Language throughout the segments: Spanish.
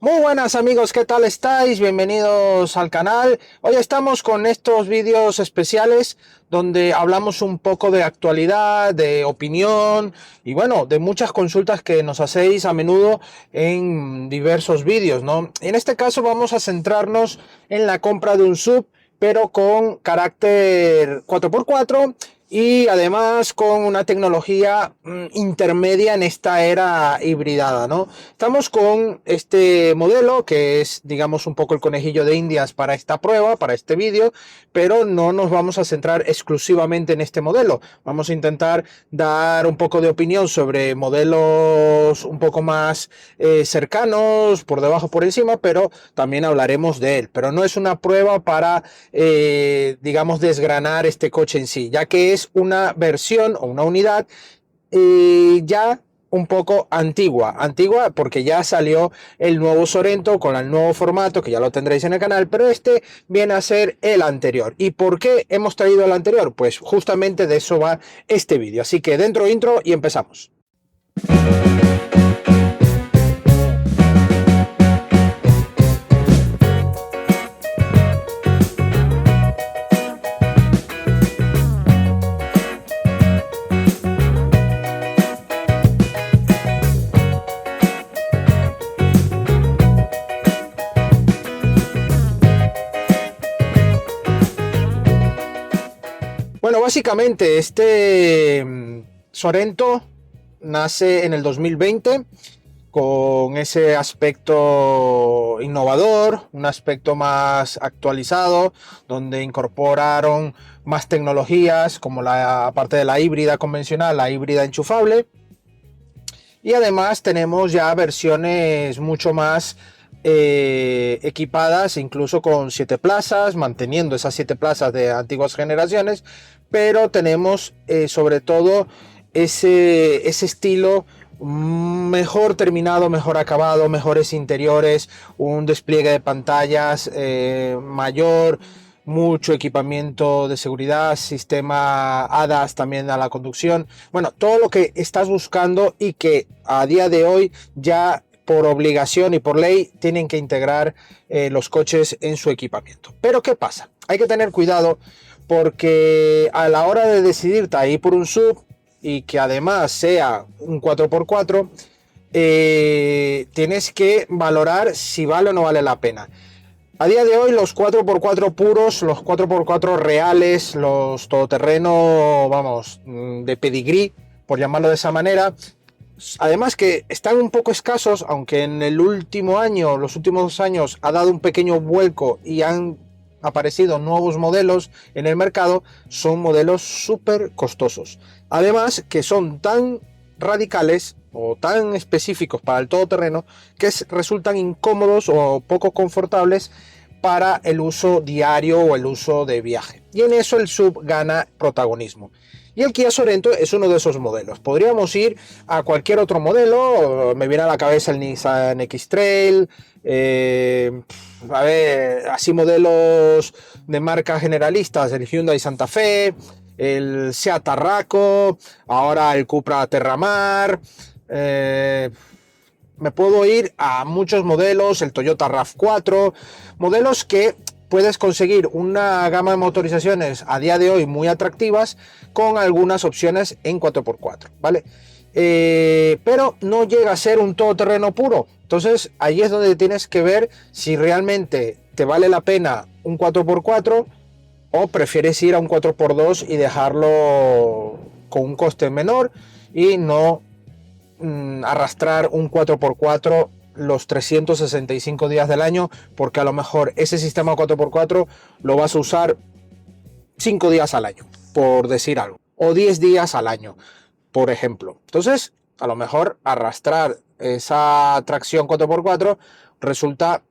Muy buenas amigos, ¿qué tal estáis? Bienvenidos al canal. Hoy estamos con estos vídeos especiales donde hablamos un poco de actualidad, de opinión y bueno, de muchas consultas que nos hacéis a menudo en diversos vídeos, ¿no? En este caso vamos a centrarnos en la compra de un sub, pero con carácter 4x4 y además con una tecnología intermedia en esta era hibridada, ¿no? Estamos con este modelo que es, digamos, un poco el conejillo de Indias para esta prueba, para este vídeo, pero no nos vamos a centrar exclusivamente en este modelo. Vamos a intentar dar un poco de opinión sobre modelos un poco más cercanos, por debajo, por encima, pero también hablaremos de él. Pero no es una prueba para, digamos, desgranar este coche en sí, ya que es una versión o una unidad ya un poco antigua porque ya salió el nuevo Sorento con el nuevo formato que ya lo tendréis en el canal, pero este viene a ser el anterior. ¿Y por qué hemos traído el anterior? Pues justamente de eso va este vídeo, así que dentro intro y empezamos. Bueno, básicamente este Sorento nace en el 2020 con ese aspecto innovador, un aspecto más actualizado, donde incorporaron más tecnologías como la parte de la híbrida convencional, la híbrida enchufable, y además tenemos ya versiones mucho más equipadas, incluso con 7 plazas, manteniendo esas 7 plazas de antiguas generaciones, pero tenemos sobre todo ese estilo mejor terminado, mejor acabado, mejores interiores, un despliegue de pantallas mayor, mucho equipamiento de seguridad, sistema ADAS también a la conducción. Bueno, todo lo que estás buscando y que a día de hoy ya por obligación y por ley tienen que integrar los coches en su equipamiento. Pero ¿qué pasa? Hay que tener cuidado porque a la hora de decidirte a ir por un sub y que además sea un 4x4, tienes que valorar si vale o no vale la pena. A día de hoy los 4x4 puros, los 4x4 reales, los todoterreno, vamos, de pedigrí, por llamarlo de esa manera, además que están un poco escasos, aunque en el último año, los últimos 2 años, ha dado un pequeño vuelco y han aparecido nuevos modelos en el mercado, son modelos súper costosos. Además que son tan radicales o tan específicos para el todoterreno que resultan incómodos o poco confortables para el uso diario o el uso de viaje. Y en eso el sub gana protagonismo. Y el Kia Sorento es uno de esos modelos. Podríamos ir a cualquier otro modelo. Me viene a la cabeza el Nissan X-Trail. A ver, así modelos de marcas generalistas. El Hyundai Santa Fe. El Seat Tarraco. Ahora el Cupra Terramar. Me puedo ir a muchos modelos. El Toyota RAV4. Modelos que puedes conseguir una gama de motorizaciones a día de hoy muy atractivas con algunas opciones en 4x4, ¿vale? Pero no llega a ser un todoterreno puro. Entonces ahí es donde tienes que ver si realmente te vale la pena un 4x4 o prefieres ir a un 4x2 y dejarlo con un coste menor y no arrastrar un 4x4 los 365 días del año, porque a lo mejor ese sistema 4x4 lo vas a usar 5 días al año, por decir algo, o 10 días al año, por ejemplo. Entonces, a lo mejor arrastrar esa tracción 4x4 resulta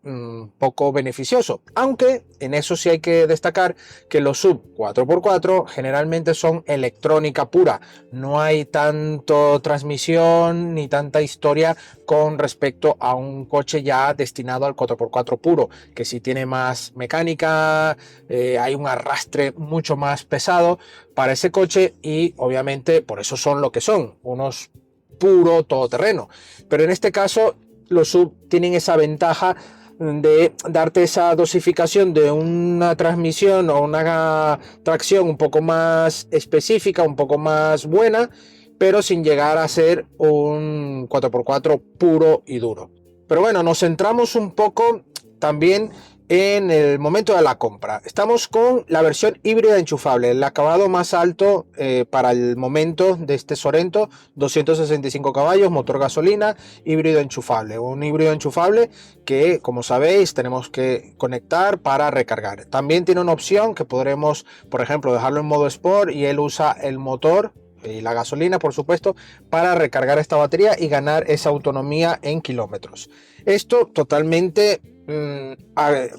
poco beneficioso, aunque en eso sí hay que destacar que los sub 4x4 generalmente son electrónica pura, no hay tanto transmisión ni tanta historia con respecto a un coche ya destinado al 4x4 puro, que sí tiene más mecánica, hay un arrastre mucho más pesado para ese coche y obviamente por eso son lo que son, unos puro todoterreno. Pero en este caso los SUV tienen esa ventaja de darte esa dosificación de una transmisión o una tracción un poco más específica, un poco más buena, pero sin llegar a ser un 4x4 puro y duro. Pero bueno, nos centramos un poco también en el momento de la compra. Estamos con la versión híbrida enchufable, el acabado más alto para el momento de este Sorento, 265 caballos, motor gasolina, híbrido enchufable. Un híbrido enchufable que, como sabéis, tenemos que conectar para recargar. También tiene una opción que podremos, por ejemplo, dejarlo en modo Sport y él usa el motor y la gasolina, por supuesto, para recargar esta batería y ganar esa autonomía en kilómetros. Esto totalmente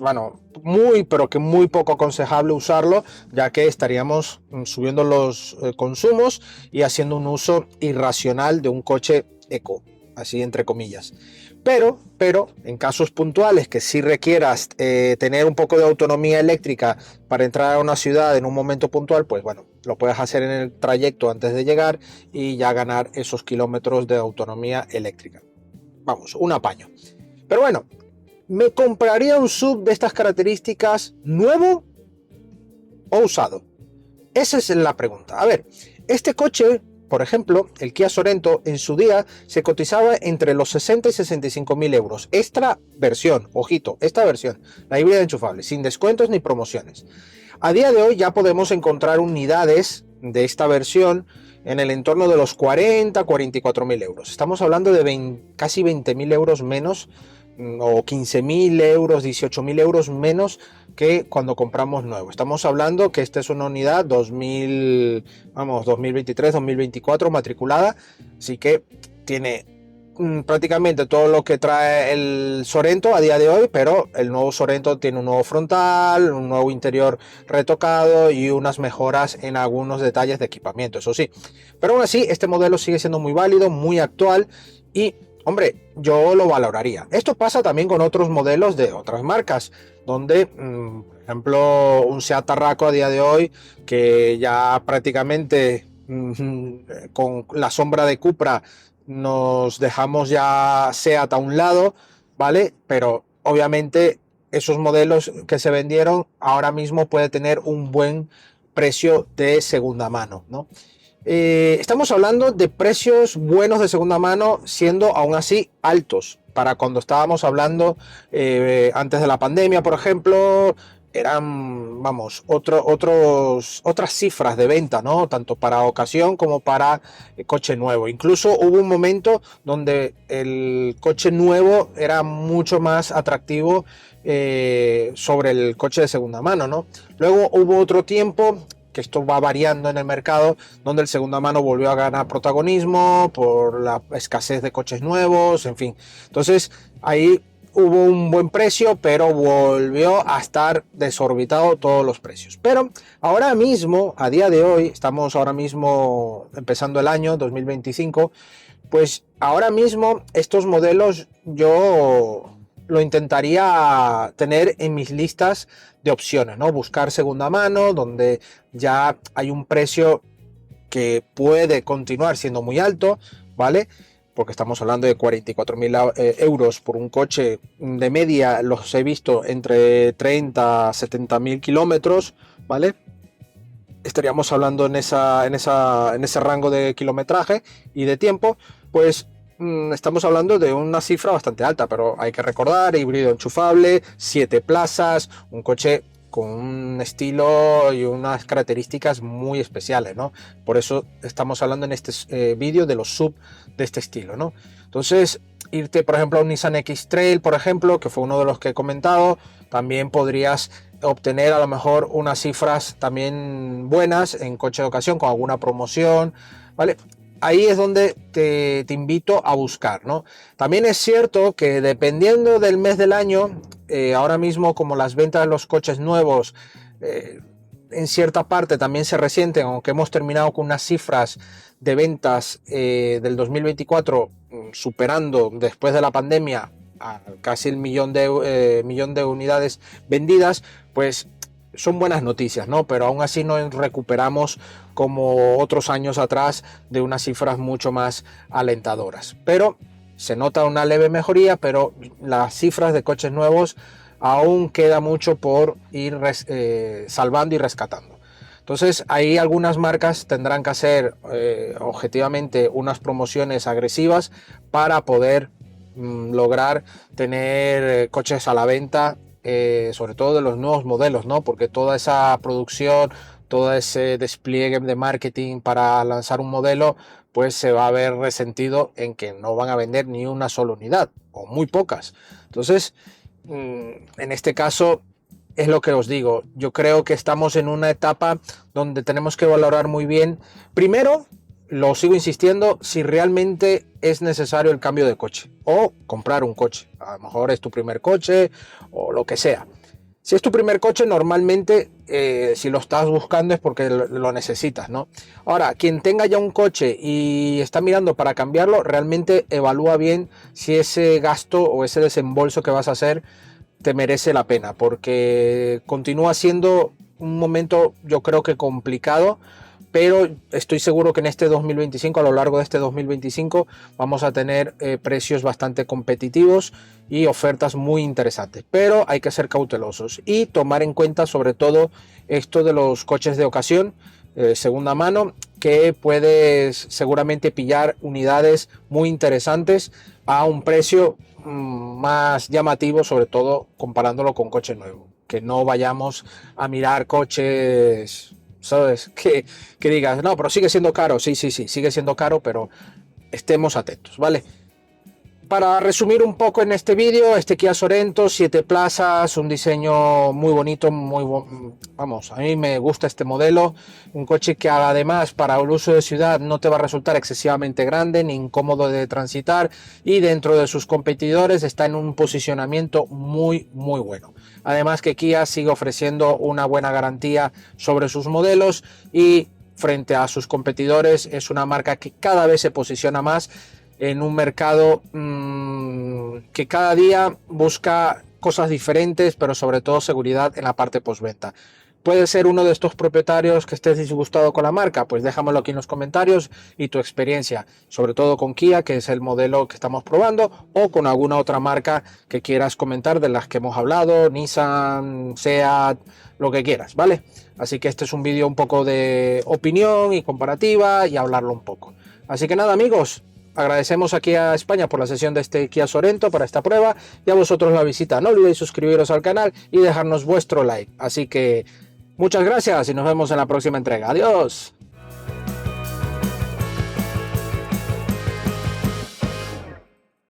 bueno, pero que muy poco aconsejable usarlo, ya que estaríamos subiendo los consumos y haciendo un uso irracional de un coche eco, así entre comillas. Pero en casos puntuales que sí requieras tener un poco de autonomía eléctrica para entrar a una ciudad en un momento puntual, pues bueno, lo puedes hacer en el trayecto antes de llegar y ya ganar esos kilómetros de autonomía eléctrica. Vamos, un apaño. Pero bueno, ¿me compraría un SUV de estas características nuevo o usado? Esa es la pregunta. A ver, este coche, por ejemplo, el Kia Sorento, en su día se cotizaba entre los 60 y 65 mil euros. Esta versión, ojito, esta versión, la híbrida enchufable, sin descuentos ni promociones. A día de hoy ya podemos encontrar unidades de esta versión en el entorno de los 40-44 mil euros. Estamos hablando de casi 20 mil euros menos, o 15 mil euros, 18 mil euros menos que cuando compramos nuevo. Estamos hablando que esta es una unidad 2023-2024 matriculada, así que tiene prácticamente todo lo que trae el Sorento a día de hoy, pero el nuevo Sorento tiene un nuevo frontal, un nuevo interior retocado y unas mejoras en algunos detalles de equipamiento, eso sí. Pero aún así, este modelo sigue siendo muy válido, muy actual y hombre, yo lo valoraría. Esto pasa también con otros modelos de otras marcas, donde, por ejemplo, un Seat Tarraco a día de hoy, que ya prácticamente con la sombra de Cupra nos dejamos ya Seat a un lado, ¿vale? Pero obviamente esos modelos que se vendieron ahora mismo puede tener un buen precio de segunda mano, ¿no? Estamos hablando de precios buenos de segunda mano, siendo aún así altos para cuando estábamos hablando antes de la pandemia, por ejemplo, eran, vamos, otras cifras de venta, ¿no? Tanto para ocasión como para coche nuevo. Incluso hubo un momento donde el coche nuevo era mucho más atractivo sobre el coche de segunda mano, ¿no? Luego hubo otro tiempo que esto va variando en el mercado, donde el segunda mano volvió a ganar protagonismo por la escasez de coches nuevos, en fin. Entonces ahí hubo un buen precio, pero volvió a estar desorbitado todos los precios. Pero ahora mismo, a día de hoy, estamos ahora mismo empezando el año 2025, pues ahora mismo estos modelos yo lo intentaría tener en mis listas de opciones, ¿no? Buscar segunda mano, donde ya hay un precio que puede continuar siendo muy alto, ¿vale? Porque estamos hablando de 44 mil euros por un coche de media, los he visto entre 30 a 70 mil kilómetros, ¿vale? Estaríamos hablando en ese rango de kilometraje y de tiempo, pues estamos hablando de una cifra bastante alta, pero hay que recordar, híbrido enchufable, 7 plazas, un coche con un estilo y unas características muy especiales, ¿no? Por eso estamos hablando en este vídeo de los sub de este estilo, ¿no? Entonces, irte, por ejemplo, a un Nissan X-Trail, por ejemplo, que fue uno de los que he comentado, también podrías obtener a lo mejor unas cifras también buenas en coche de ocasión con alguna promoción, ¿vale? Ahí es donde te invito a buscar, ¿no? También es cierto que dependiendo del mes del año, ahora mismo como las ventas de los coches nuevos en cierta parte también se resienten, aunque hemos terminado con unas cifras de ventas del 2024 superando después de la pandemia a casi el millón de unidades vendidas, pues son buenas noticias, ¿no? Pero aún así no recuperamos como otros años atrás de unas cifras mucho más alentadoras. Pero se nota una leve mejoría, pero las cifras de coches nuevos aún queda mucho por ir salvando y rescatando. Entonces ahí algunas marcas tendrán que hacer objetivamente unas promociones agresivas para poder lograr tener coches a la venta, sobre todo de los nuevos modelos, ¿no? Porque toda esa producción, todo ese despliegue de marketing para lanzar un modelo, pues se va a ver resentido en que no van a vender ni una sola unidad o muy pocas. Entonces, en este caso es lo que os digo, yo creo que estamos en una etapa donde tenemos que valorar muy bien, primero, lo sigo insistiendo, si realmente es necesario el cambio de coche o comprar un coche. A lo mejor es tu primer coche o lo que sea. Si es tu primer coche, normalmente si lo estás buscando es porque lo necesitas, ¿no? Ahora, quien tenga ya un coche y está mirando para cambiarlo, realmente evalúa bien si ese gasto o ese desembolso que vas a hacer te merece la pena, porque continúa siendo un momento, yo creo que complicado, pero estoy seguro que en este 2025, a lo largo de este 2025, vamos a tener precios bastante competitivos y ofertas muy interesantes, pero hay que ser cautelosos y tomar en cuenta sobre todo esto de los coches de ocasión, segunda mano, que puedes seguramente pillar unidades muy interesantes a un precio más llamativo, sobre todo comparándolo con coche nuevo, que no vayamos a mirar coches, ¿sabes? Que digas, no, pero sigue siendo caro. Sí, sigue siendo caro, pero estemos atentos, ¿vale? Para resumir un poco en este vídeo, este Kia Sorento, 7 plazas, un diseño muy bonito, vamos, a mí me gusta este modelo, un coche que además para el uso de ciudad no te va a resultar excesivamente grande ni incómodo de transitar, y dentro de sus competidores está en un posicionamiento muy bueno. Además que Kia sigue ofreciendo una buena garantía sobre sus modelos y frente a sus competidores es una marca que cada vez se posiciona más en un mercado que cada día busca cosas diferentes, pero sobre todo seguridad en la parte postventa. ¿Puedes ser uno de estos propietarios que estés disgustado con la marca? Pues déjamelo aquí en los comentarios y tu experiencia, sobre todo con Kia, que es el modelo que estamos probando, o con alguna otra marca que quieras comentar de las que hemos hablado, Nissan, Seat, lo que quieras, ¿vale? Así que este es un vídeo un poco de opinión y comparativa y hablarlo un poco. Así que nada, amigos, agradecemos aquí a España por la sesión de este Kia Sorento para esta prueba y a vosotros la visita. No olvidéis suscribiros al canal y dejarnos vuestro like. Así que muchas gracias y nos vemos en la próxima entrega. Adiós.